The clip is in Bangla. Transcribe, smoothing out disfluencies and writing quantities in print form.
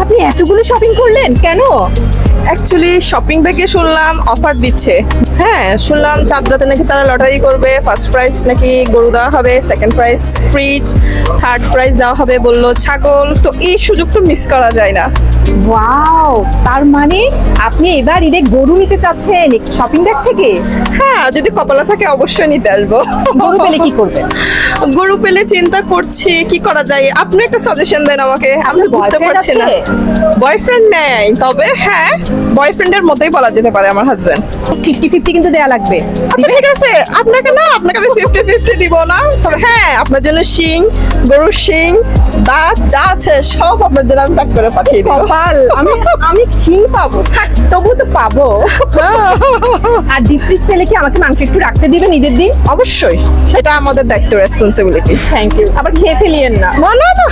আপনি এতগুলো শপিং করলেন কেন? অ্যাকচুয়ালি শপিং ব্যাগে শুনলাম অফার দিচ্ছে। হ্যাঁ, শুনলাম চাঁদরাতে নাকি তারা লটারি করবে, ফার্স্ট প্রাইজ নাকি গরু দেওয়া হবে, second prize fridge, third prize দেওয়া হবে বললো ছাগল। তো এই সুযোগ তো মিস করা যায় না। ওয়াও, তার মানে আপনি এবার ঈদে গরু নিতে চাচ্ছেন শপিং ব্যাগ থেকে? হ্যাঁ, যদি কপালে থাকে অবশ্যই নিতে আসবো। গরু পেলে কি করবেন? গরু পেলে চিন্তা করছি কি করা যায়। আপনি একটা সাজেশন দেন আমাকে, আমি বুঝতে boyfriend পারছি না। আছে? বয়ফ্রেন্ড নেই, তবে হ্যাঁ বয়ফ্রেন্ডের মতোই বলা যেতে পারে আমার হাজবেন্ড। 50-50 কিন্তু দেয়া লাগবে। আচ্ছা ঠিক আছে, আপনাকে আমি 50-50 দিব না, তবে হ্যাঁ আপনার জন্য শিং, গরুর শিং, দাঁত যা আছে সব আপনার জন্য আমি প্যাক করে পাঠিয়ে দিব। কপাল, আমি শিং পাবো, থাক, তবু তো পাবো। আর ডিপ ফ্রিজ পেলে কি আমাকে মাংস একটু রাখতে দিবেন ঈদের দিন? অবশ্যই, এটা আমাদের দায়িত্ব, রেসপন্সিবিলিটি। Thank you. আবার খেয়ে ফেলিয়েন না। না না না।